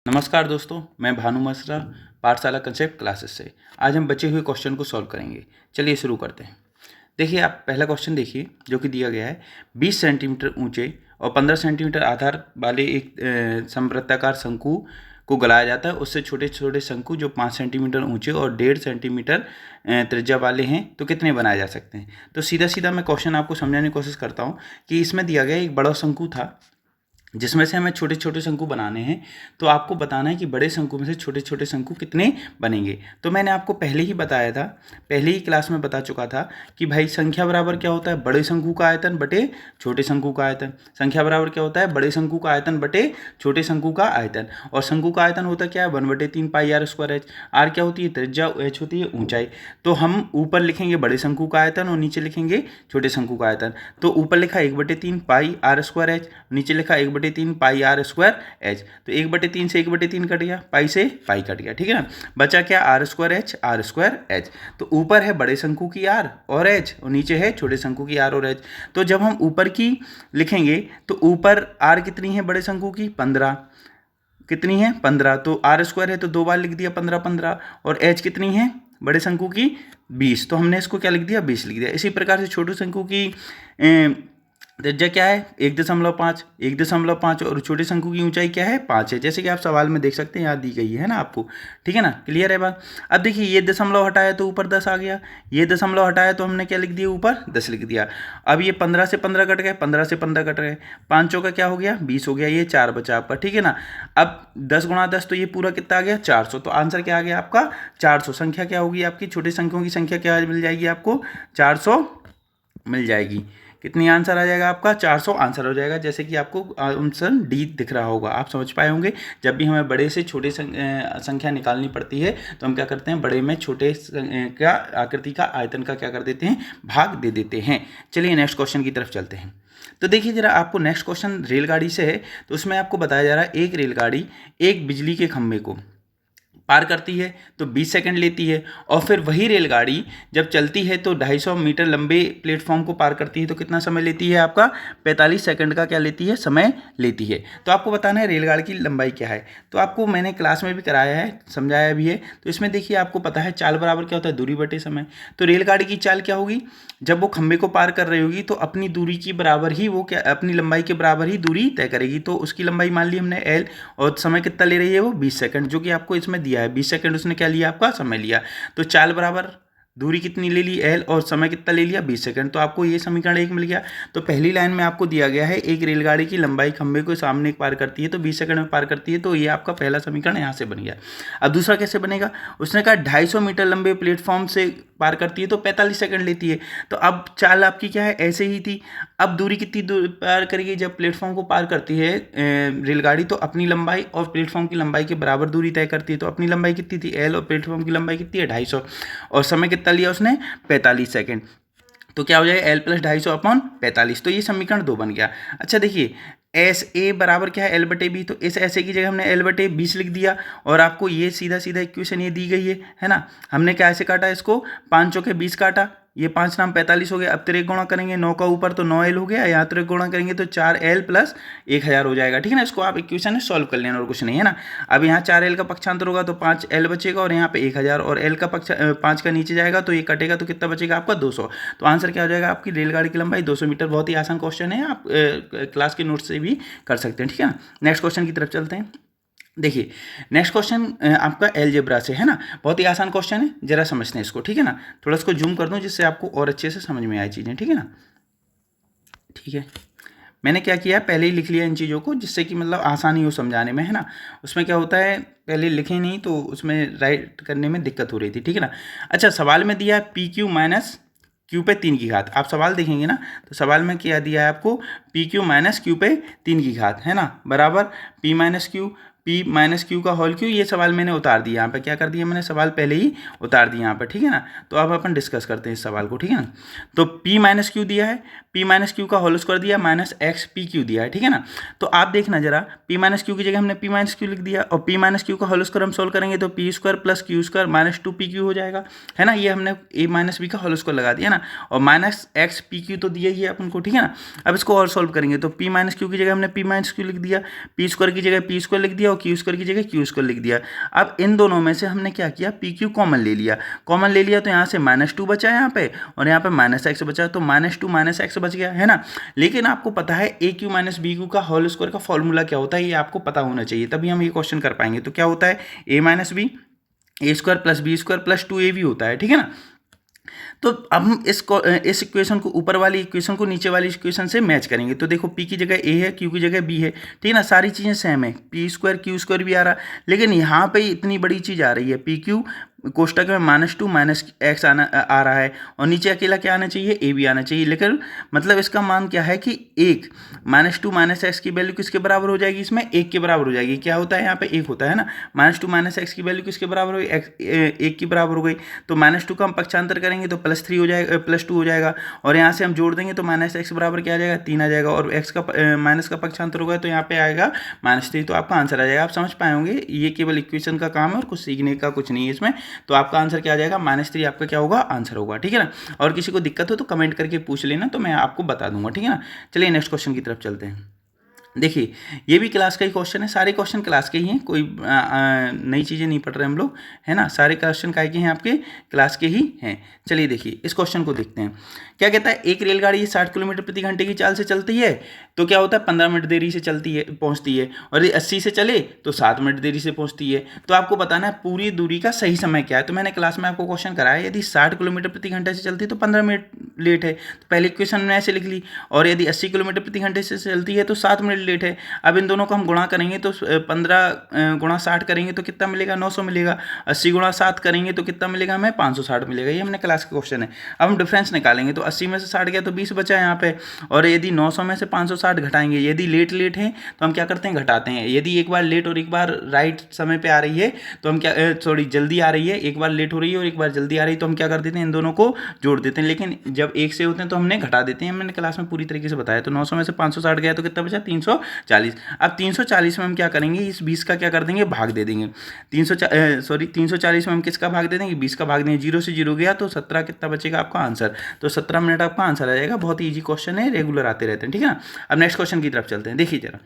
नमस्कार दोस्तों, मैं भानु मसरा पाठशाला कंसेप्ट क्लासेस से। आज हम बचे हुए क्वेश्चन को सॉल्व करेंगे। चलिए शुरू करते हैं। देखिए, आप पहला क्वेश्चन देखिए जो कि दिया गया है। 20 सेंटीमीटर ऊंचे और 15 सेंटीमीटर आधार वाले एक समवृत्ताकार शंकु को गलाया जाता है। उससे छोटे छोटे शंकु जो 5 सेंटीमीटर ऊंचे और 1.5 सेंटीमीटर त्रिज्या वाले हैं तो कितने बनाए जा सकते हैं। तो सीधा सीधा मैं क्वेश्चन आपको समझाने की कोशिश करता हूँ कि इसमें दिया गया एक बड़ा शंकु था जिसमें से हमें छोटे छोटे शंकु बनाने हैं। तो आपको बताना है कि बड़े शंकु में से छोटे छोटे शंकु कितने बनेंगे। तो मैंने आपको पहले ही बताया था, पहले ही क्लास में बता चुका था कि भाई संख्या बराबर क्या होता है, बड़े शंकु का आयतन बटे छोटे शंकु का आयतन। संख्या बराबर क्या होता है, बड़े शंकु का आयतन बटे छोटे शंकु का आयतन। और शंकु का आयतन होता क्या है, 1/3 पाई आर स्क्वायर एच। आर क्या होती है, त्रिज्या, एच होती है ऊंचाई। तो हम ऊपर लिखेंगे बड़े शंकु का आयतन और नीचे लिखेंगे छोटे शंकु का आयतन। तो ऊपर लिखा 1/3 पाई आर स्क्वायर एच, नीचे लिखा 1/3 पाई आर स्क्वायर एच। तो 1/3 से 1/3 कट गया, पाई से पाई कट गया, ठीक है ना। बचा क्या, आर स्क्वायर एच। तो ऊपर है बड़े शंकु की आर और एच और नीचे है छोटे शंकु की आर और एच। तो जब हम ऊपर की लिखेंगे तो ऊपर आर कितनी है बड़े शंकु की, 15। कितनी है, 15। तो आर स्क्वायर है तो 2 बार लिख दिया 15 15। और एच कितनी है बड़े शंकु की, 20। तो हमने इसको क्या लिख दिया, 20 लिख दिया। इसी प्रकार से छोटे शंकु की त्रिज्या क्या है, 1.5 और छोटे शंकु की ऊंचाई क्या है, 5 है। जैसे कि आप सवाल में देख सकते हैं, यहाँ दी गई है ना आपको, ठीक है ना। क्लियर है बात। अब देखिए, ये दशमलव हटाया तो ऊपर 10 आ गया, ये दशमलव हटाया तो हमने क्या लिख दिया, ऊपर 10 लिख दिया। अब ये 15 से 15 कट गए, 15 से 15 कट गए, 5 चौका क्या हो गया, 20 हो गया। ये 4 बचा आपका, ठीक है ना। अब 10 गुणा 10 तो ये पूरा कितना आ गया, 400। तो आंसर क्या आ गया आपका, 400। संख्या क्या होगी आपकी, छोटे संख्याओं की संख्या क्या मिल जाएगी आपको, 400 मिल जाएगी। कितनी आंसर आ जाएगा आपका, 400 आंसर हो जाएगा। जैसे कि आपको आंसर डी दिख रहा होगा, आप समझ पाए होंगे। जब भी हमें बड़े से छोटे संख्या निकालनी पड़ती है तो हम क्या करते हैं, बड़े में छोटे का आकृति का आयतन का क्या कर देते हैं, भाग दे देते हैं। चलिए नेक्स्ट क्वेश्चन की तरफ चलते हैं। तो देखिए जरा, आपको नेक्स्ट क्वेश्चन रेलगाड़ी से है। तो उसमें आपको बताया जा रहा है, एक रेलगाड़ी एक बिजली के खंभे को पार करती है तो 20 सेकंड लेती है, और फिर वही रेलगाड़ी जब चलती है तो 250 मीटर लंबे प्लेटफॉर्म को पार करती है तो कितना समय लेती है आपका, 45 सेकंड का क्या लेती है, समय लेती है। तो आपको बताना है रेलगाड़ी की लंबाई क्या है। तो आपको मैंने क्लास में भी कराया है, समझाया भी है। तो इसमें देखिए, आपको पता है चाल बराबर क्या होता है, दूरी बटे समय। तो रेलगाड़ी की चाल क्या होगी, जब वो खंभे को पार कर रही होगी तो अपनी दूरी की बराबर ही वो क्या, अपनी लंबाई के बराबर ही दूरी तय करेगी। तो उसकी लंबाई मान ली हमने एल, और समय कितना ले रही है वो, 20 सेकंड, जो कि आपको इसमें दिया है। 20 सेकंड उसने क्या लिया, आपका समय लिया। तो चाल बराबर दूरी कितनी ले ली, एल, और समय कितना ले लिया, 20 सेकंड। तो आपको ये समीकरण 1 मिल गया। तो पहली लाइन में आपको दिया गया है, एक रेलगाड़ी की लंबाई खंभे को सामने पार करती है तो 20 सेकंड में पार करती है। तो ये आपका पहला समीकरण यहाँ से बन गया। अब दूसरा कैसे बनेगा, उसने कहा 250 मीटर लंबे प्लेटफॉर्म से पार करती है तो 45 सेकंड लेती है। तो अब चाल आपकी क्या है, ऐसे ही थी। अब दूरी कितनी दूर पार करेगी, जब प्लेटफॉर्म को पार करती है रेलगाड़ी तो अपनी लंबाई और प्लेटफॉर्म की लंबाई के बराबर दूरी तय करती है। तो अपनी लंबाई कितनी थी, एल, और प्लेटफॉर्म की लंबाई कितनी है, 250, और समय कितना लिया उसने, 45 सेकंड। तो क्या हो जाएगा, एल प्लस 250 अपॉन 45। तो ये समीकरण 2 बन गया। अच्छा देखिए, एस ए बराबर क्या है, एल बटे बी। तो इस ऐसे की जगह हमने एल बटे 20 लिख दिया, और आपको ये सीधा सीधा इक्वेशन ये दी गई है ना। हमने क्या ऐसे काटा इसको, 5 चौके 20 काटा, ये 5 नाम 45 हो गया। अब तिरक गुणा करेंगे 9 का ऊपर तो 9L हो गया, यहाँ तिरक गुणा करेंगे तो 4L प्लस 1000 हो जाएगा, ठीक है ना। इसको आप इक्वेशन सॉल्व कर लेना और कुछ नहीं है ना। अब यहाँ 4L का पक्षांतर होगा तो 5L बचेगा, और यहाँ पे 1000, और L का 5 का नीचे जाएगा तो ये कटेगा तो कितना बचेगा आपका, 200। तो आंसर क्या हो जाएगा, आपकी रेलगाड़ी की लंबाई 200 मीटर। बहुत ही आसान क्वेश्चन है, आप क्लास के नोट से भी कर सकते हैं, ठीक है ना। नेक्स्ट क्वेश्चन की तरफ चलते हैं। देखिए नेक्स्ट क्वेश्चन आपका एलजेब्रा से है ना। बहुत ही आसान क्वेश्चन है, जरा समझते हैं इसको, ठीक है ना। थोड़ा इसको जूम कर दूं जिससे आपको और अच्छे से समझ में आए चीज़ें, ठीक है ना। ठीक है, मैंने क्या किया, पहले ही लिख लिया इन चीज़ों को, जिससे कि मतलब आसानी हो समझाने में, है ना। उसमें क्या होता है, पहले लिखे नहीं तो उसमें राइट करने में दिक्कत हो रही थी, ठीक है ना। अच्छा, सवाल में दिया है पी क्यू माइनस क्यू पे 3 की घात। आप सवाल देखेंगे ना तो सवाल में क्या दिया है आपको, पी क्यू माइनस क्यू पे 3 की घात, है ना, बराबर पी माइनस क्यू का होल क्यू। ये सवाल मैंने उतार दिया यहाँ पे, क्या कर दिया मैंने, सवाल पहले ही उतार दिया यहाँ पे, ठीक है ना। तो अब अपन डिस्कस करते हैं इस सवाल को, ठीक है ना। तो पी माइनस क्यू दिया है, पी माइनस क्यू का होल स्क्वायर दिया, माइनस एक्स पी क्यू दिया है, ठीक है ना। तो आप देखना जरा, पी माइनस क्यू की जगह हमने पी माइनस क्यू लिख दिया, और पी माइनस क्यू का होल स्क्वायर हम सोल्व करेंगे तो P square plus Q square minus 2pq हो जाएगा, है ना। ये हमने ए माइनस बी का होल स्क्वायर लगा दिया ना, और माइनस एक्स पी क्यू तो दिया ही है अपन को, ठीक है ना। अब इसको और सॉल्व करेंगे तो p माइनस क्यू की जगह हमने p माइनस क्यू लिख दिया, पी स्क्वायर की जगह पी स्क्वायर लिख दिया और क्यू स्क्वायर की जगह क्यू स्क्वायर लिख दिया। अब इन दोनों में से हमने क्या किया, पी क्यू कॉमन ले लिया, कॉमन ले लिया तो यहाँ से -2 बचा यहाँ पे और यहाँ पे -x बचा, तो -2 -x बच गया है ना। लेकिन आपको पता है ए क्यू माइनस बी क्यू का होल स्क्वायर का फॉर्मूला क्या होता है, ये आपको पता होना चाहिए, तभी हम ये क्वेश्चन कर पाएंगे। तो क्या होता है, a minus B A square plus B square plus 2ab होता है, ठीक है ना। तो अब हम इस इक्वेशन को, ऊपर वाली इक्वेशन को नीचे वाली इक्वेशन से मैच करेंगे। तो देखो p की जगह a है, q की जगह b है, ठीक है ना, सारी चीज़ें सेम है, p स्क्वायर q स्क्वायर भी आ रहा, लेकिन यहाँ पे इतनी बड़ी चीज़ आ रही है, पी क्यू कोष्टक में -2 -x आ रहा है और नीचे अकेला क्या आना चाहिए, a भी आना चाहिए। लेकिन मतलब इसका मान क्या है कि एक -2 -x की वैल्यू किसके बराबर हो जाएगी, इसमें 1 के बराबर हो जाएगी। क्या होता है यहाँ पे 1 होता है ना, -2 -x की वैल्यू किसके बराबर हुई, 1 की बराबर हो गई। तो -2 का हम पक्षांतर करेंगे तो +3 हो जाएगा, +2 हो जाएगा और यहाँ से हम जोड़ देंगे तो -x बराबर क्या आ जाएगा, 3 आ जाएगा और x का माइनस का पक्षांतर होगा तो यहाँ पे आएगा -3, तो आपका आंसर आ जाएगा। आप समझ पाए होंगे, ये केवल इक्वेशन का काम है और कुछ सीखने का कुछ नहीं है इसमें। तो आपका आंसर क्या आ जाएगा, -3 आपका क्या होगा, आंसर होगा, ठीक है ना। और किसी को दिक्कत हो तो कमेंट करके पूछ लेना, तो मैं आपको बता दूंगा, ठीक है ना। चलिए नेक्स्ट क्वेश्चन की तरफ चलते हैं। देखिए ये भी क्लास का ही क्वेश्चन है, सारे क्वेश्चन क्लास के ही हैं, कोई नई चीज़ें नहीं पढ़ रहे हम लोग, है ना, सारे क्वेश्चन काय के हैं, आपके क्लास के ही हैं। चलिए देखिए इस क्वेश्चन को देखते हैं। क्या कहता है, एक रेलगाड़ी 60 किलोमीटर प्रति घंटे की चाल से चलती है तो क्या होता है, 15 मिनट देरी से चलती है, पहुंचती है, और यदि 80 से चले तो 7 मिनट देरी से पहुंचती है। तो आपको बताना है पूरी दूरी का सही समय क्या है। तो मैंने क्लास में आपको क्वेश्चन कराया, यदि 60 किलोमीटर प्रति घंटे से चलती है तो 15 मिनट लेट है, तो पहले इक्वेशन में ऐसे लिख ली, और यदि 80 किलोमीटर प्रति घंटे से चलती है तो 7 मिनट लेट है। अब इन दोनों को हम गुणा करेंगे तो 15 गुणा 60 करेंगे तो कितना मिलेगा, 900 मिलेगा। 80 गुणा 7 करेंगे तो कितना मिलेगा हमें, 560 मिलेगा। ये हमने क्लास का क्वेश्चन है। अब हम डिफरेंस निकालेंगे तो 80 में से 60 गया तो 20 बचा यहाँ पे, और यदि 900 में से 560 घटाएंगे, यदि लेट है तो हम क्या करते हैं, घटाते हैं। यदि एक बार लेट और एक बार राइट समय पे आ रही है तो हम क्या, सॉरी जल्दी आ रही है, एक बार लेट हो रही है और एक बार जल्दी आ रही है, तो हम क्या कर देते हैं, इन दोनों को जोड़ देते हैं। लेकिन जब एक से होते हैं तो हमने घटा देते हैं, मैंने क्लास में पूरी तरीके से बताया। तो 900 में से 560 गया तो कितना बचा, 340। अब 340 में हम क्या करेंगे, इस 20 का क्या कर देंगे, भाग दे देंगे। 340 में हम किसका भाग दे देंगे, 20 का भाग देंगे। 0 से 0 गया तो 17 कितना बचेगा आपका आंसर, तो 17 मिनट आपका आंसर आ जाएगा। बहुत ईजी क्वेश्चन है, रेगुलर आते रहते हैं, ठीक है ना। अब नेक्स्ट क्वेश्चन की तरफ चलते हैं। देखिए जरा,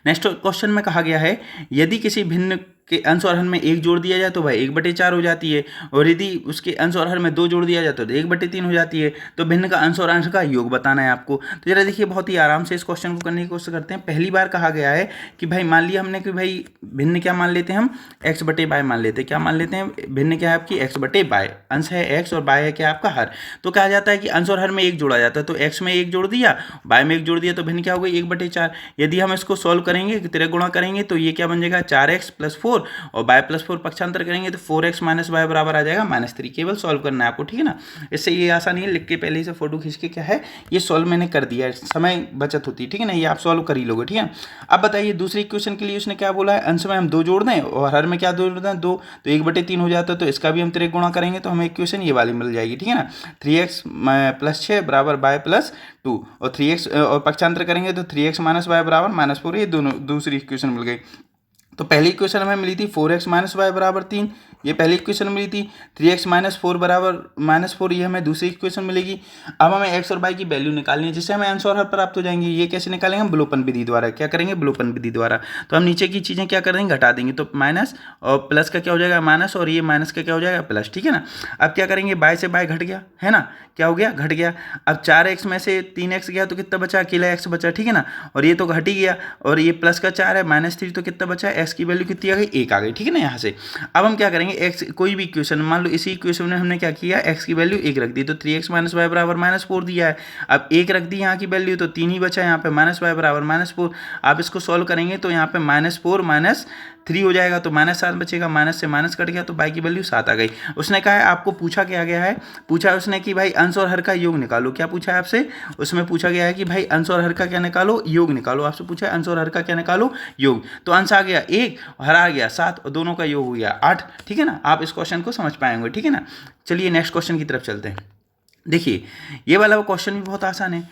नेक्स्ट क्वेश्चन में कहा गया है, यदि किसी भिन्न के अंश और हर में 1 जोड़ दिया जाए तो भाई 1/4 हो जाती है, और यदि उसके अंश और हर में 2 जोड़ दिया जाए तो 1/3 हो जाती है। तो भिन्न का अंश और अंश का योग बताना है आपको। तो जरा देखिए, बहुत ही आराम से इस क्वेश्चन को करने की कोशिश करते हैं। पहली बार कहा गया है कि भाई मान लिया हमने कि भाई भिन्न क्या मान लेते हैं, हम x/y मान लेते हैं। क्या मान लेते हैं, भिन्न क्या है आपकी x/y, अंश है x और y है क्या आपका हर। तो कहा जाता है कि अंश और हर में 1 जोड़ा जाता है, तो x में 1 जोड़ दिया, y में 1 जोड़ दिया, तो भिन्न क्या हो गई, 1/4। यदि हम इसको सॉल्व करेंगे, तिरक गुणा करेंगे तो ये क्या बन जाएगा, 4x + 4, और y + 4 पक्षांतर करेंगे तो 4x - y बराबर आ जाएगा -3। केवल सॉल्व करना है आपको, ठीक है ना। इससे ये आसानी है, लिख के पहले ही से फोटो खींच के क्या है ये सॉल्व मैंने कर दिया है, समय बचत होती है, ठीक है ना। ये आप सॉल्व कर ही लोगे, ठीक है। अब बताइए दूसरी इक्वेशन के लिए उसने क्या बोला है, अंश में हम 2 जोड़ दें और हर में क्या जोड़ दें, 2, तो 1/3 हो जाता है। तो इसका भी हम तिरक गुणा करेंगे तो हमें इक्वेशन ये वाली मिल जाएगी, ठीक है ना। 3x + 6 बराबर y + 2, और 3x और पक्षांतर करेंगे तो 3x - y बराबर -4। ये दोनों दूसरी इक्वेशन मिल गई। तो पहली इक्वेशन हमें मिली थी 4x - y बराबर 3, ये पहली इक्वेशन मिली थी। 3x - 4 बराबर -4, ये हमें दूसरी इक्वेशन मिलेगी। अब हमें x और y की वैल्यू निकालनी है, जिससे हमें अंश और हर प्राप्त हो जाएंगे। ये कैसे निकालेंगे, हम विलोपन विधि द्वारा। क्या करेंगे, विलोपन विधि द्वारा। तो हम नीचे की चीज़ें क्या कर देंगे, घटा देंगे। तो माइनस और प्लस का क्या हो जाएगा, माइनस, और ये माइनस का क्या हो जाएगा, प्लस, ठीक है ना। अब क्या करेंगे, y से y घट गया, है ना, क्या हो गया, घट गया। अब 4x में से 3x गया तो कितना बचा, अकेला x बचा, ठीक है ना। और ये तो घट ही गया, और ये प्लस का 4 है, -3, तो कितना बचा, x की वैल्यू कितनी आ गई, 1 आ गई, ठीक है ना। यहाँ से अब हम क्या करेंगे, x कोई भी इक्वेशन, मान लो इसी इक्वेशन में हमने क्या किया, x की वैल्यू 1 रख दी, तो 3x - y बराबर -4 दिया है। अब 1 रख दी यहाँ की वैल्यू, तो 3 ही बचा यहाँ पे, -y बराबर -4। आप इसको सॉल्व करेंगे तो यहाँ पे -4 - 3 हो जाएगा, तो -7 बचेगा, माइनस से माइनस कट गया, तो y की वैल्यू 7 आ गई। उसने कहा है, आपको पूछा क्या गया है, पूछा है उसने कि भाई अंश और हर का योग निकालो। क्या पूछा है आपसे, उसमें पूछा गया है कि भाई अंश और हर का क्या निकालो, योग निकालो। आपसे पूछा है अंश और हर का क्या निकालो, योग। तो अंश आ गया 1, हर आ गया 7, और दोनों का योग हो गया 8, ठीक है ना। आप इस क्वेश्चन को समझ पाएंगे, ठीक है ना। चलिए नेक्स्ट क्वेश्चन की तरफ चलते हैं। देखिए ये वाला क्वेश्चन भी बहुत आसान है।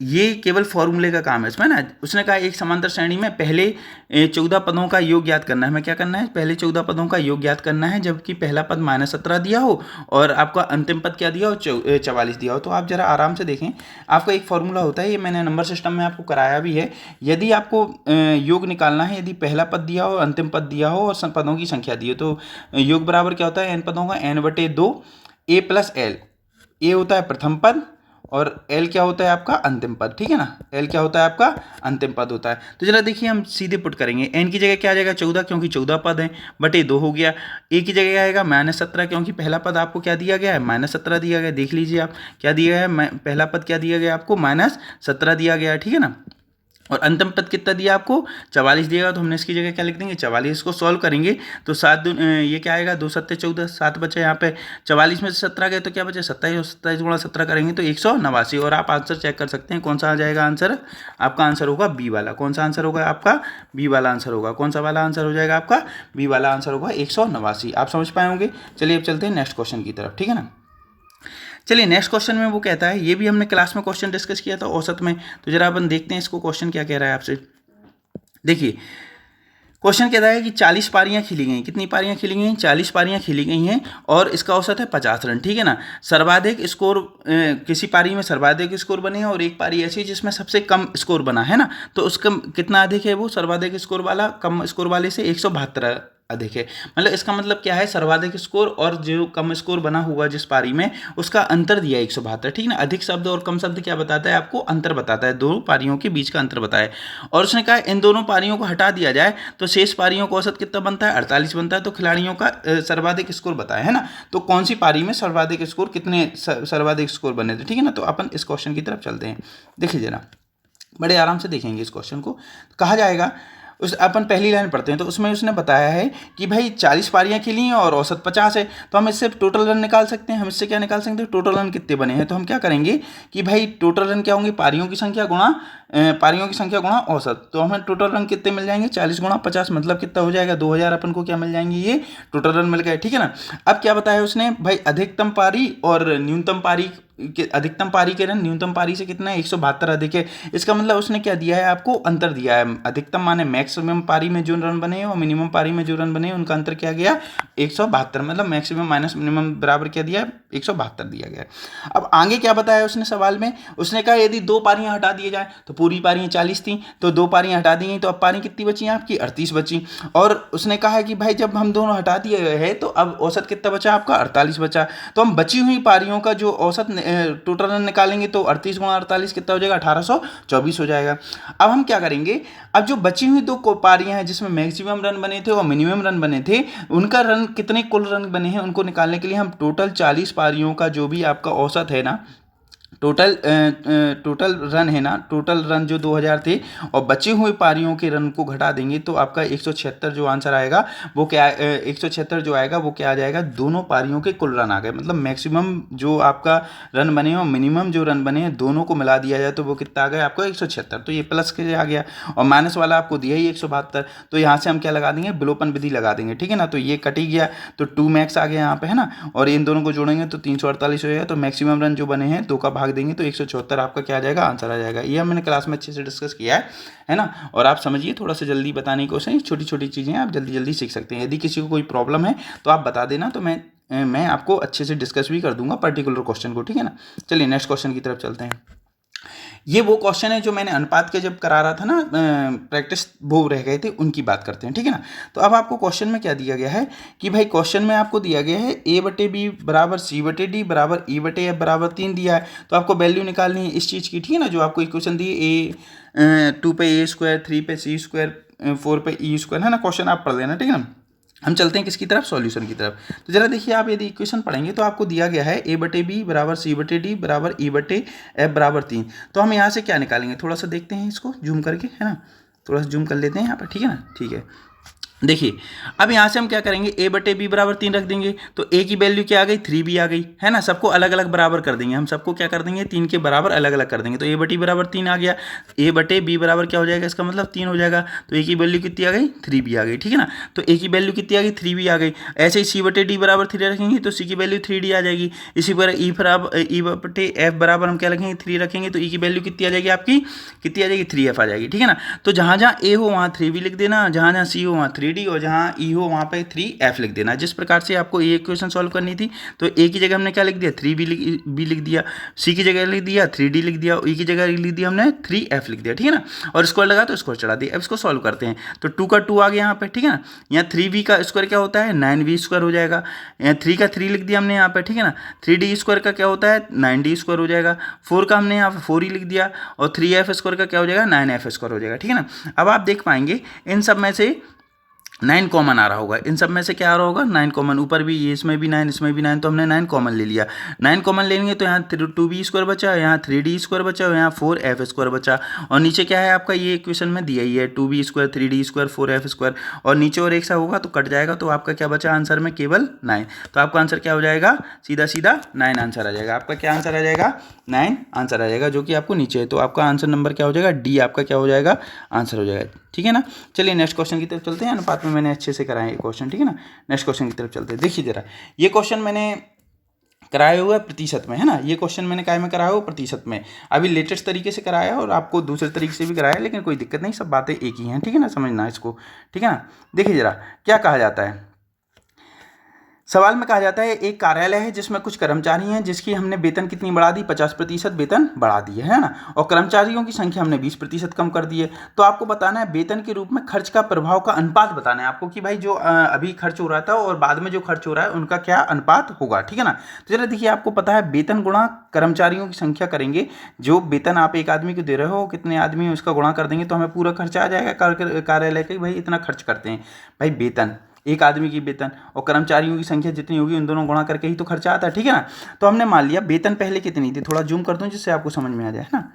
ये केवल फॉर्मूले का काम है इसमें ना। उसने कहा एक समांतर श्रेणी में पहले 14 पदों का योग ज्ञात करना है। हमें क्या करना है, पहले 14 पदों का योग ज्ञात करना है, जबकि पहला पद -17 दिया हो और आपका अंतिम पद क्या दिया हो, 44 दिया हो। तो आप जरा आराम से देखें, आपका एक फॉर्मूला होता है, ये मैंने नंबर सिस्टम में आपको कराया भी है। यदि आपको योग निकालना है, यदि पहला पद दिया हो, अंतिम पद दिया हो और पदों की संख्या दी हो, तो योग बराबर क्या होता है, n पदों का n/2 a + l। ए होता है प्रथम पद और एल क्या होता है आपका अंतिम पद, ठीक है ना। एल क्या होता है आपका अंतिम पद होता है। तो जरा देखिए हम सीधे पुट करेंगे, एन की जगह क्या आ जाएगा 14 क्योंकि 14 पद है, बटे 2 हो गया। ए की जगह आएगा -17 क्योंकि पहला पद आपको क्या दिया गया है, -17 दिया गया। देख लीजिए आप क्या दिया है, पहला पद क्या दिया गया आपको, -17 दिया गया है, ठीक है ना। और अंतिम पद कितना दिया आपको, 44 दिएगा। तो हमने इसकी जगह क्या लिख देंगे 44। इसको सॉल्व करेंगे तो 7 ये क्या आएगा, 2 7 14, 7 बचे यहाँ पे। 44 में से 17 गए तो क्या बचे 27, और 27 गुणा 17 करेंगे तो 189। और आप आंसर चेक कर सकते हैं कौन सा आ जाएगा आंसर, आपका आंसर होगा बी वाला। कौन सा आंसर होगा आपका, बी वाला आंसर होगा। कौन सा वाला आंसर हो जाएगा आपका, बी वाला आंसर होगा 189। आप समझ पाए होंगे। चलिए अब चलते हैं नेक्स्ट क्वेश्चन की तरफ, ठीक है ना। चलिए नेक्स्ट क्वेश्चन में वो कहता है, ये भी हमने क्लास में क्वेश्चन डिस्कस किया था औसत में। तो जरा अपन देखते हैं इसको क्वेश्चन क्या कह रहा है आपसे। देखिए क्वेश्चन कहता है कि 40 पारियां खेली गई। कितनी पारियां खेली गई, 40 पारियां खेली गई हैं और इसका औसत है 50 रन, ठीक है ना। सर्वाधिक स्कोर किसी पारी में सर्वाधिक स्कोर बने हैं और एक पारी ऐसी जिसमें सबसे कम स्कोर बना है ना, तो उसका कितना अधिक है, वो सर्वाधिक स्कोर वाला कम स्कोर वाले से 172 अधिक है। मतलब इसका मतलब क्या है, सर्वाधिक स्कोर और जो कम स्कोर बना हुआ जिस पारी में, उसका अंतर दिया 172, ठीक है ना। अधिक शब्द और कम शब्द क्या बताता है आपको, अंतर बताता है, दो पारियों के बीच का अंतर बताए। और उसने कहा इन दोनों पारियों को हटा दिया जाए तो शेष पारियों का औसत कितना बनता है, 48 बनता है। तो खिलाड़ियों का सर्वाधिक स्कोर बताया है ना, तो कौन सी पारी में सर्वाधिक स्कोर, कितने सर्वाधिक स्कोर बने थे, ठीक है ना। तो अपन इस क्वेश्चन की तरफ चलते हैं। देखिए जरा बड़े आराम से देखेंगे इस क्वेश्चन को। कहा जाएगा, उस अपन पहली लाइन पढ़ते हैं तो उसमें उसने बताया है कि भाई 40 पारियां खेली हैं और औसत 50 है। तो हम इससे टोटल रन निकाल सकते हैं। हम इससे क्या निकाल सकते हैं, टोटल रन कितने बने हैं। तो हम क्या करेंगे कि भाई टोटल रन क्या होंगे, पारियों की संख्या गुणा औसत। तो हमें टोटल रन कितने मिल जाएंगे, 40 गुणा 50 मतलब कितना हो जाएगा, 2000 अपन को क्या मिल जाएंगे, ये टोटल रन मिल गए, ठीक है ना। अब क्या बताया उसने, भाई अधिकतम पारी और न्यूनतम पारी अधिकतम पारी के रन न्यूनतम पारी से कितना है, 172 अधिक है। इसका मतलब उसने क्या दिया है आपको, अंतर दिया है। अधिकतम माने मैक्सिमम पारी में जो रन बने और मिनिमम पारी में जो रन बने उनका अंतर क्या गया, 172। मतलब मैक्सिमम माइनस मिनिमम बराबर क्या दिया, 172 दिया गया। अब आगे क्या बताया उसने सवाल में, उसने कहा यदि 2 पारियां हटा दिए जाए, तो पूरी पारियां 40 थी, तो 2 पारियां हटा दी गई, तो अब पारी कितनी बची आपकी, 38 बची। और उसने कहा कि भाई जब हम दोनों हटा दिए गए हैं तो अब औसत कितना बचा आपका, 48 बचा। तो हम बची हुई पारियों का जो औसत टोटल रन निकालेंगे तो 38 गुणा 48 कितना हो जाएगा, 1824 हो जाएगा। अब हम क्या करेंगे, अब जो बची हुई 2 पारियां हैं जिसमें मैक्सिमम रन बने थे और मिनिमम रन बने थे, उनका रन कितने कुल रन बने हैं उनको निकालने के लिए हम टोटल 40 पारियों का जो भी आपका औसत है ना, टोटल रन है ना, टोटल रन जो 2000 थे और बची हुई पारियों के रन को घटा देंगे तो आपका 176 जो आंसर आएगा वो क्या, 176 जो आएगा वो क्या आ जाएगा, दोनों पारियों के कुल रन आ गए। मतलब मैक्सिमम जो आपका रन बने और मिनिमम जो रन बने हैं दोनों को मिला दिया जाए तो वो कितना आ गया आपको 176। तो ये प्लस के आ गया और माइनस वाला आपको दिया ही 172। तो यहाँ से हम क्या लगा देंगे, विलोपन विधि लगा देंगे, ठीक है ना। तो ये कट ही गया तो 2 मैक्स आ गया यहाँ पे, है ना। और इन दोनों को जोड़ेंगे तो 348 हो जाएगा। तो मैक्सिमम रन जो बने हैं 2 का भाग देंगे तो 174 आपका क्या आ जाएगा, आंसर आ जाएगा। ये हमने क्लास में अच्छे से डिस्कस किया है ना। और आप समझिए, थोड़ा सा जल्दी बताने की कोशिश, छोटी छोटी चीज़ें आप जल्दी जल्दी सीख सकते हैं। यदि किसी को कोई प्रॉब्लम है तो आप बता देना, तो मैं आपको अच्छे से डिस्कस भी कर दूंगा पर्टिकुलर क्वेश्चन को, ठीक है ना। चलिए नेक्स्ट क्वेश्चन की तरफ चलते हैं। ये वो क्वेश्चन है जो मैंने अनुपात के जब करा रहा था ना, प्रैक्टिस वो रह गए थे, उनकी बात करते हैं, ठीक है ना। तो अब आपको क्वेश्चन में क्या दिया गया है कि भाई क्वेश्चन में आपको दिया गया है a/b बराबर c/d बराबर e/f बराबर 3 दिया है। तो आपको वैल्यू निकालनी है इस चीज़ की, ठीक है ना। जो आपको इक्वेशन दी a 2 पे a², 3 पे c², 4 पे e², है ना। क्वेश्चन आप पढ़ लेना, ठीक है ना। हम चलते हैं किसकी तरफ, सॉल्यूशन की तरफ। तो जरा देखिए, आप यदि इक्वेशन पढ़ेंगे तो आपको दिया गया है a/b बराबर c/d बराबर e/f बराबर 3। तो हम यहाँ से क्या निकालेंगे, थोड़ा सा देखते हैं इसको जूम करके, है ना। थोड़ा सा जूम कर लेते हैं यहाँ पर, ठीक है ना, ठीक है। देखिए अब यहाँ से हम क्या करेंगे, a बटे बी बराबर 3 रख देंगे, तो a की वैल्यू क्या आ गई, 3b आ गई, है ना। सबको अलग अलग बराबर कर देंगे, हम सबको क्या कर देंगे, 3 के बराबर अलग अलग कर देंगे, तो a बटे बराबर 3 आ गया, a बटे b बराबर क्या हो जाएगा, इसका मतलब 3 हो जाएगा, तो a की वैल्यू कितनी आ गई, 3b आ गई, ठीक है ना। तो a की वैल्यू कितनी आ गई, 3b आ गई। ऐसे ही c बटे d बराबर 3 रखेंगे तो c की वैल्यू 3d आ जाएगी। इसी पर e बराबर e बटे f बराबर हम क्या रखेंगे, 3 रखेंगे, तो e की वैल्यू कितनी आ जाएगी, आपकी कितनी आ जाएगी, 3f आ जाएगी, ठीक है ना। तो जहाँ जहाँ a हो वहाँ 3b लिख देना, जहाँ जहाँ c हो वहाँ 3d, और जहाँ e हो वहाँ पे 3f लिख देना। जिस प्रकार से आपको ये इक्वेशन सॉल्व करनी थी, तो a की जगह हमने क्या लिख दिया, 3b लिख दिया, c की जगह लिख दिया 3d लिख दिया, e की जगह लिख दिया हमने 3f लिख दिया, ठीक है ना। और स्क्वायर लगा तो स्क्वायर चढ़ा दिया। अब इसको सॉल्व करते हैं, तो 2 का 2 आ गया यहाँ पे, ठीक है ना। यहाँ 3b का स्क्वायर क्या होता है, 9b स्क्वायर हो जाएगा। यहाँ 3 का 3 लिख दिया हमने यहाँ पे, ठीक है ना। 3d स्क्वायर का क्या होता है, 9d स्क्वायर हो जाएगा। 4 का हमने यहाँ पे 4 ही लिख दिया, और 3f स्क्वायर का क्या हो जाएगा, 9f स्क्वायर हो जाएगा, ठीक है ना। अब आप देख पाएंगे इन सब में से 9 कॉमन आ रहा होगा, इन सब में से क्या आ रहा होगा, 9 कॉमन। ऊपर भी ये इसमें भी 9, इसमें भी 9, तो हमने 9 कॉमन ले लिया। 9 कॉमन लेंगे तो यहाँ 2b स्क्वायर बचा, यहाँ 3d स्क्वायर बचा, और यहाँ 4f स्क्वायर बचा। और नीचे क्या है आपका, ये इक्वेशन में दिया ही है 2b square 3d square 4f square, और नीचे और एक सा होगा तो कट जाएगा, तो आपका क्या बचा आंसर में, केवल 9। तो आपका आंसर क्या हो जाएगा, सीधा सीधा 9 आंसर आ जाएगा। आपका क्या आंसर आ जाएगा, 9 आंसर आ जाएगा, जो कि आपको नीचे है। तो आपका आंसर नंबर क्या हो जाएगा, डी आपका क्या हो जाएगा, आंसर हो जाएगा, ठीक है ना। चलिए नेक्स्ट क्वेश्चन की तरफ चलते हैं। अनुपात में मैंने अच्छे से कराया ये क्वेश्चन, ठीक है ना। नेक्स्ट क्वेश्चन की तरफ चलते हैं। देखिए जरा, ये क्वेश्चन मैंने कराया हुआ है प्रतिशत में, है ना। ये क्वेश्चन मैंने काय में कराया हुआ, प्रतिशत में। अभी लेटेस्ट तरीके से कराया है और आपको दूसरे तरीके से भी कराया है, लेकिन कोई दिक्कत नहीं, सब बातें एक ही हैं, ठीक है ना, समझना इसको, ठीक है ना। देखिए जरा क्या कहा जाता है, सवाल में कहा जाता है एक कार्यालय है जिसमें कुछ कर्मचारी हैं, जिसकी हमने वेतन कितनी बढ़ा दी, 50% वेतन बढ़ा दी है ना, और कर्मचारियों की संख्या हमने 20% कम कर दी है। तो आपको बताना है वेतन के रूप में खर्च का प्रभाव का अनुपात बताना है आपको, कि भाई जो अभी खर्च हो रहा था और बाद में जो खर्च हो रहा है उनका क्या अनुपात होगा, ठीक है ना। तो जरा देखिए, आपको पता है वेतन गुणा कर्मचारियों की संख्या करेंगे, जो वेतन आप एक आदमी को दे रहे हो, कितने आदमी है उसका गुणा कर देंगे तो हमें पूरा खर्चा आ जाएगा कार्यालय का, भाई इतना खर्च करते हैं। भाई वेतन, एक आदमी की वेतन और कर्मचारियों की संख्या जितनी होगी उन दोनों गुणा करके ही तो खर्चा आता है, ठीक है ना। तो हमने मान लिया वेतन पहले कितनी थी, थोड़ा जूम कर दूं जिससे आपको समझ में आ जाए, है ना।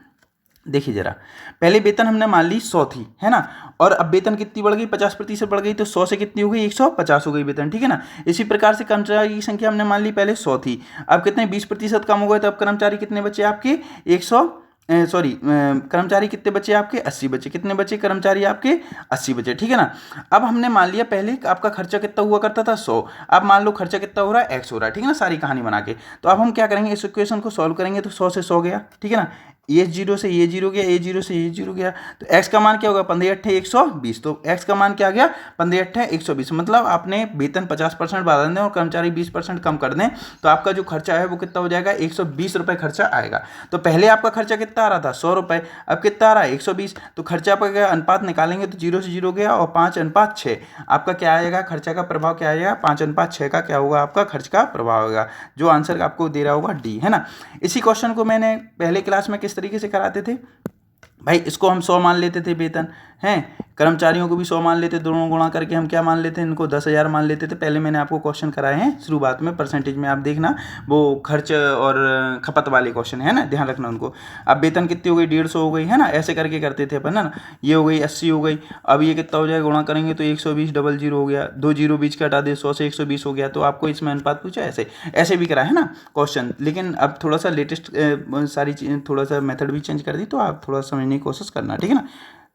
देखिए जरा, पहले वेतन हमने मान ली 100 थी, है ना, और अब वेतन कितनी बढ़ गई, 50% बढ़ गई, तो 100 से कितनी हो गई, 150 हो गई वेतन, ठीक है ना। इसी प्रकार से कर्मचारी की संख्या हमने मान ली पहले 100 थी, अब कितने 20% कम हो गए, तो अब कर्मचारी कितने बचे आपके, 100 कर्मचारी कितने बचे आपके, 80 बचे। कितने बचे कर्मचारी आपके, 80 बचे, ठीक है ना। अब हमने मान लिया पहले आपका खर्चा कितना हुआ करता था, 100, अब मान लो खर्चा कितना हो रहा है, x हो रहा है, ठीक है ना, सारी कहानी बना के। तो अब हम क्या करेंगे, इस इक्वेशन को सॉल्व करेंगे, तो 100 से 100 गया, ठीक है ना, ये 0 से ये 0 गया, ये 0 से ये 0 गया, तो x का मान क्या होगा, 15 120, तो x का मान क्या आ गया, 15 120। मतलब आपने वेतन 50% बढ़ा दें और कर्मचारी 20% कम कर दें, तो आपका जो खर्चा है वो कितना हो जाएगा, 120 रुपये खर्चा आएगा। तो पहले आपका खर्चा कितना आ रहा था, 100 रुपये, अब कितना आ रहा है, 120। तो खर्चा आपका क्या अनुपात निकालेंगे तो 0 से 0 गया, और 5:6 आपका क्या आएगा, खर्चा का प्रभाव क्या आएगा, 5:6 का क्या होगा, आपका खर्च का प्रभाव होगा, जो आंसर आपको दे रहा होगा डी, है ना। इसी क्वेश्चन को मैंने पहले क्लास में किस तरीके से कराते थे, भाई इसको हम 100 मान लेते थे वेतन, हैं, कर्मचारियों को भी 100 मान लेते, दोनों गुणा करके हम क्या मान लेते हैं, इनको 10,000 मान लेते थे। पहले मैंने आपको क्वेश्चन कराए हैं शुरुआत में, परसेंटेज में आप देखना, वो खर्च और खपत वाले क्वेश्चन है ना, ध्यान रखना उनको। अब वेतन कितनी हो गई, 150 हो गई, है ना, ऐसे करके करते थे अपन, है ना। ये हो गई 80 हो गई, अब ये कितना हो जाएगा, गुणा करेंगे तो 120, डबल 0 हो गया, 2 0 बीच का हटा दे, 100 से 120 हो गया। तो आपको इसमें अनुपात पूछा, ऐसे ऐसे भी करा है ना क्वेश्चन, लेकिन अब थोड़ा सा लेटेस्ट सारी चीज़, थोड़ा सा मेथड भी चेंज कर दी, तो आप थोड़ा समझने की कोशिश करना, ठीक है ना।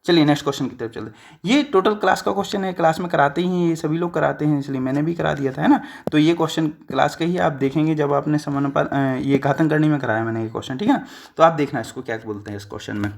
चलिए नेक्स्ट क्वेश्चन की तरफ चलते हैं। ये टोटल क्लास का क्वेश्चन है, क्लास में कराते ही ये सभी लोग कराते हैं, इसलिए मैंने भी करा दिया था, है ना। तो ये क्वेश्चन क्लास का ही आप देखेंगे, जब आपने समानुपात ये घातन करनी में कराया मैंने ये क्वेश्चन, ठीक है ना। तो आप देखना इसको क्या बोलते हैं इस क्वेश्चन में।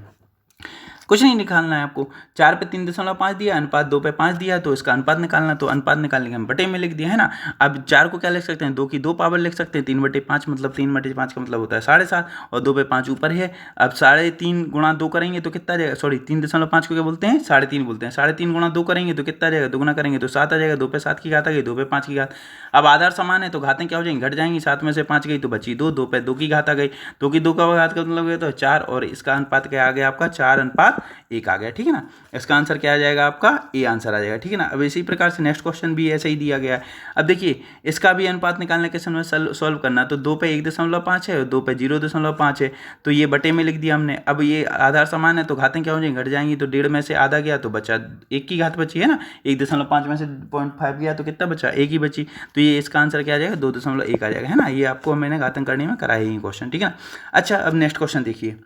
कुछ नहीं निकालना है आपको, 4 पे 3.5 दिया, अनुपात 2 पे 5 दिया, तो इसका अनुपात निकालना, तो अनुपात निकालने के हम बटे में लिख दिया, है ना। अब 4 को क्या लिख सकते हैं, 2 की 2 पावर लिख सकते हैं, 3/5 मतलब 3/5 का मतलब होता है 7.5, और 2 पे 5 ऊपर है। अब 3.5 गुणा 2 करेंगे तो कितना आ जाएगा, सॉरी 3.5 को क्या बोलते हैं, 3.5 बोलते हैं। 3.5 गुणा 2 करेंगे तो कितना आ जाएगा, दोगुना करेंगे तो 7 आ जाएगा, 2 पे 7 की घात आ गई, 2 पे 5 की घात। अब आधार समान है तो घातें क्या हो जाएंगी, घट जाएंगी, 7 में से 5 गई तो बची 2, 2 पे 2 की घात आ गई, 2 की 2 का घात का मतलब गया तो 4, और इसका अनुपात क्या आ गया आपका, 4:5 1 आ गया, ठीक है ना। इसका आंसर क्या आ जाएगा आपका, ए आंसर आ जाएगा, ठीक है ना। अब इसी प्रकार से नेक्स्ट क्वेश्चन भी ऐसे ही दिया गया है। अब देखिए इसका भी अनुपात निकालने के समय सॉल्व करना, तो 2 पे 1.5 है और 2 पे 0.5 है, तो ये बटे में लिख दिया हमने। अब ये आधार समान है तो घातें क्या हो जाएंगी, घट जाएंगी, तो 1.5 में से आधा गया तो बचा 1 की घात बची है ना, 1.5 में से 0.5 गया तो कितना बचा, 1 ही बची, तो ये इसका आंसर क्या आ जाएगा, 2.1 आ जाएगा, है ना। ये आपको मैंने घातन करने में कराया ही क्वेश्चन, ठीक है ना। अच्छा अब नेक्स्ट क्वेश्चन देखिए।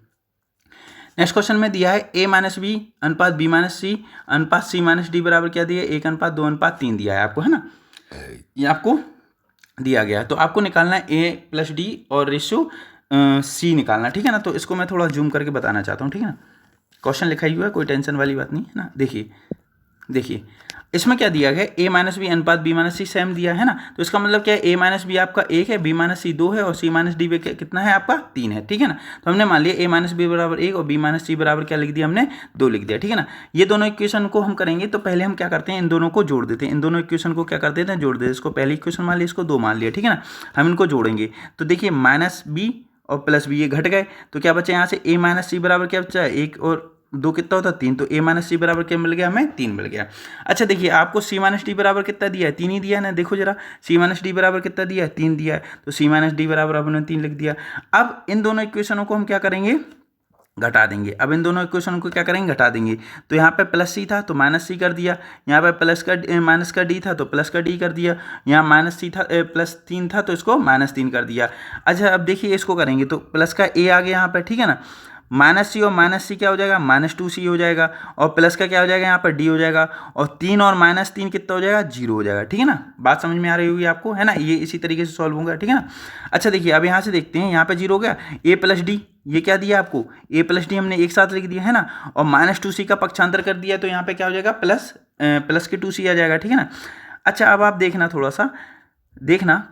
नेक्स्ट क्वेश्चन में दिया है a माइनस बी अनुपात b माइनस सी अनुपात c माइनस डी बराबर क्या दिया है, 1:2:3 दिया है आपको, है ना। ये आपको दिया गया है, तो आपको निकालना है a प्लस डी और रेशियो c निकालना, ठीक है ना। तो इसको मैं थोड़ा जूम करके बताना चाहता हूँ, ठीक है ना। क्वेश्चन लिखा ही हुआ है, कोई टेंशन वाली बात नहीं है ना। देखिए इसमें क्या दिया गया, a माइनस बी अनुपात b माइनस सी सेम दिया है ना, तो इसका मतलब क्या है, a माइनस बी आपका 1 है, b माइनस सी 2 है और c माइनस डी कितना है आपका 3 है, ठीक है ना। तो हमने मान लिया a माइनस बी बराबर 1 और b माइनस सी बराबर क्या लिख दिया हमने 2 लिख दिया, ठीक है ना। ये दोनों इक्वेशन को हम करेंगे तो पहले हम क्या करते हैं, इन दोनों को जोड़ देते हैं, इन दोनों इक्वेशन को क्या कर देते हैं, जोड़ देते हैं। इसको पहली इक्वेशन मान लिया, इसको 2 मान लिया, ठीक है ना। हम इनको जोड़ेंगे तो देखिए माइनस बी और प्लस बी ये घट गए, तो क्या बचा यहाँ से a माइनस सी बराबर क्या बचा है, 1 और 2 कितना होता है 3, तो a माइनस सी बराबर क्या मिल गया हमें, 3 मिल गया। अच्छा देखिए आपको c माइनस डी बराबर कितना दिया है, 3 ही दिया है ना, देखो जरा c माइनस डी बराबर कितना दिया है, 3 दिया है, तो c माइनस डी बराबर आपने 3 लिख दिया। अब इन दोनों इक्वेशनों को हम क्या करेंगे, घटा देंगे। अब इन दोनों इक्वेशन को क्या करेंगे, घटा देंगे। तो यहाँ पे प्लस सी था तो माइनस सी कर दिया, यहाँ पे प्लस का माइनस का डी था तो प्लस का डी कर दिया, यहाँ माइनस सी था प्लस 3 था तो इसको माइनस 3 कर दिया। अच्छा अब देखिए इसको करेंगे तो प्लस का ए आ गया यहाँ पर, ठीक है ना। माइनस सी और माइनस सी क्या हो जाएगा, -2c हो जाएगा, और प्लस का क्या हो जाएगा यहाँ पर डी हो जाएगा, और 3 और -3 कितना हो जाएगा, 0 हो जाएगा, ठीक है ना। बात समझ में आ रही होगी आपको, है ना। ये इसी तरीके से सॉल्व होगा, ठीक है ना। अच्छा देखिए अब यहाँ से देखते हैं, यहाँ पे 0 हो गया, a प्लस डी ये क्या दिया आपको, a प्लस डी हमने एक साथ लिख दिया है ना, और -2c का पक्षांतर कर दिया तो यहाँ पे क्या हो जाएगा, प्लस के 2c आ जाएगा, ठीक है ना। अच्छा अब आप देखना थोड़ा सा देखना,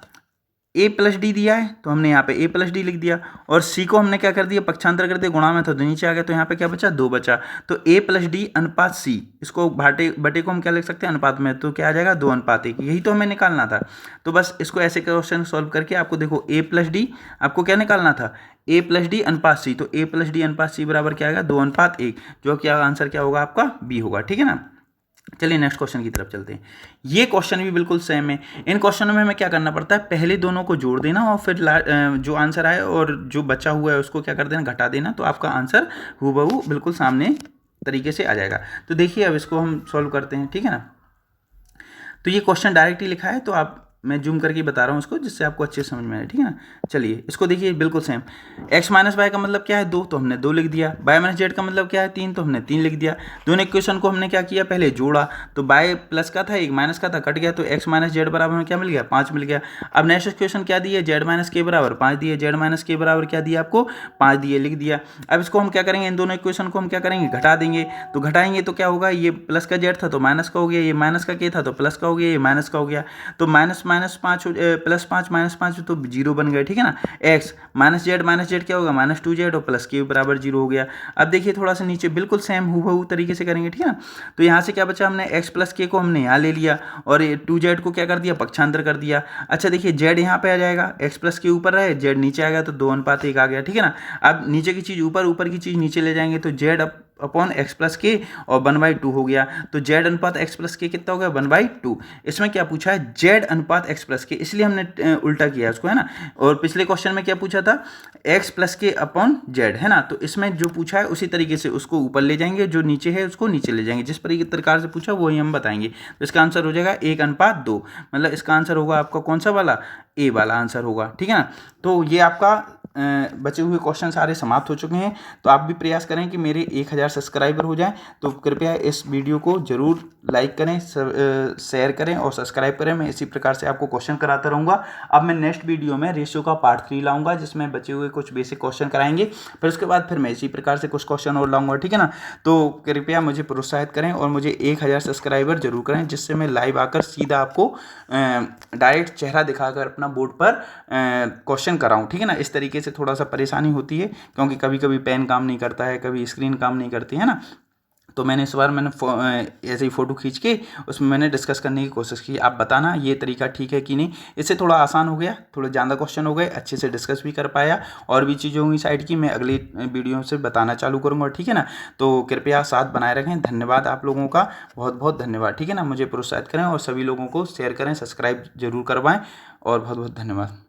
a प्लस डी दिया है तो हमने यहाँ पे a प्लस डी लिख दिया, और c को हमने क्या कर दिया, पक्षांतर कर दिया, गुणा में था तो नीचे आ गया, तो यहाँ पे क्या बचा, 2 बचा। तो a प्लस डी अनुपात c, इसको बटे को हम क्या लिख सकते हैं, अनुपात में, तो क्या आ जाएगा 2:1, यही तो हमें निकालना था। तो बस इसको ऐसे क्वेश्चन सॉल्व करके आपको देखो a प्लस डी आपको क्या निकालना था, a प्लस डी अनुपात c, तो a प्लस डी अनुपात c बराबर क्या आएगा, 2:1, जो क्या आंसर क्या होगा आपका, b होगा, ठीक है ना। चलिए नेक्स्ट क्वेश्चन की तरफ चलते हैं। ये क्वेश्चन भी बिल्कुल सेम है। इन क्वेश्चनों में हमें क्या करना पड़ता है, पहले दोनों को जोड़ देना और फिर जो आंसर आए और जो बचा हुआ है उसको क्या कर देना, घटा देना, तो आपका आंसर हूबहू बिल्कुल सामने तरीके से आ जाएगा। तो देखिए अब इसको हम सॉल्व करते हैं, ठीक है ना। तो ये क्वेश्चन डायरेक्ट ही लिखा है, तो आप मैं जूम करके बता रहा हूँ उसको, जिससे आपको अच्छे से समझ में आए, ठीक है ना। चलिए इसको देखिए बिल्कुल सेम, x माइनस वाई का मतलब क्या है 2, तो हमने 2 लिख दिया। y माइनस जेड का मतलब क्या है 3, तो हमने 3 लिख दिया। दोनों इक्वेशन को हमने क्या किया, पहले जोड़ा, तो y प्लस का था, एक माइनस का था, कट गया, तो x माइनस जेड बराबर हमें क्या मिल गया, 5 मिल गया। अब नेक्स्ट इक्वेशन क्या दी है, z माइनस के बराबर 5 दिए, z माइनस के बराबर क्या दिया आपको, 5 दिए, लिख दिया। अब इसको हम क्या करेंगे, इन दोनों इक्वेशन को हम क्या करेंगे, घटा देंगे। तो घटाएंगे तो क्या होगा, ये प्लस का जेड था तो माइनस का हो गया, ये माइनस का के था तो प्लस का हो गया, ये माइनस का हो गया, तो -5 +5 -5 तो 0 बन गए, ठीक है ना। x माइनस जेड क्या होगा, -2z और प्लस के बराबर 0 हो गया। अब देखिए थोड़ा सा नीचे बिल्कुल सेम हूबहू तरीके से करेंगे, ठीक है ना। तो यहाँ से क्या बचा, हमने x प्लस के को हमने यहाँ ले लिया और 2z को क्या कर दिया, पक्षांतर कर दिया। अच्छा देखिए z यहाँ पे आ जाएगा, x प्लस के ऊपर रहे, z नीचे आ गया तो 2:1 आ गया, ठीक है ना। अब नीचे की चीज़ ऊपर, ऊपर की चीज़ नीचे ले जाएंगे तो z अपॉन x प्लस के और 1/2 हो गया। तो z अनुपात x प्लस के कितना हो गया, 1/2। इसमें क्या पूछा है, z अनुपात x प्लस के, इसलिए हमने उल्टा किया उसको, है ना। और पिछले क्वेश्चन में क्या पूछा था, x प्लस के अपॉन z, है ना। तो इसमें जो पूछा है उसी तरीके से उसको ऊपर ले जाएंगे, जो नीचे है उसको नीचे ले जाएंगे, जिस प्रकार से पूछा वही हम बताएंगे। तो इसका आंसर हो जाएगा 1:2, मतलब इसका आंसर होगा आपका कौन सा वाला, ए वाला आंसर होगा, ठीक है ना। तो ये आपका बचे हुए क्वेश्चन सारे समाप्त हो चुके हैं। तो आप भी प्रयास करें कि मेरे 1000 सब्सक्राइबर हो जाएं। तो कृपया इस वीडियो को ज़रूर लाइक करें, शेयर करें और सब्सक्राइब करें। मैं इसी प्रकार से आपको क्वेश्चन कराता रहूँगा। अब मैं नेक्स्ट वीडियो में रेशियो का पार्ट 3 लाऊंगा, जिसमें बचे हुए कुछ बेसिक क्वेश्चन कराएंगे, फिर उसके बाद फिर मैं इसी प्रकार से कुछ क्वेश्चन और लाऊंगा, ठीक है ना। तो कृपया मुझे प्रोत्साहित करें और मुझे 1000 सब्सक्राइबर जरूर करें, जिससे मैं लाइव आकर सीधा आपको डायरेक्ट चेहरा दिखाकर अपना बोर्ड पर क्वेश्चन कराऊँ, ठीक है ना। इस तरीके से थोड़ा सा परेशानी होती है, क्योंकि कभी कभी पेन काम नहीं करता है, कभी स्क्रीन काम नहीं करती है ना। तो मैंने इस बार ऐसे ही फ़ोटो खींच के उसमें मैंने डिस्कस करने की कोशिश की। आप बताना ये तरीका ठीक है कि नहीं। इससे थोड़ा आसान हो गया, थोड़े ज़्यादा क्वेश्चन हो गए, अच्छे से डिस्कस भी कर पाया। और भी चीज़ें होंगी साइड की, मैं अगली वीडियो से बताना चालू करूँगा, ठीक है ना। तो कृपया साथ बनाए रखें। धन्यवाद आप लोगों का, बहुत बहुत धन्यवाद, ठीक है ना। मुझे प्रोत्साहित करें और सभी लोगों को शेयर करें, सब्सक्राइब जरूर करवाएँ और बहुत बहुत धन्यवाद।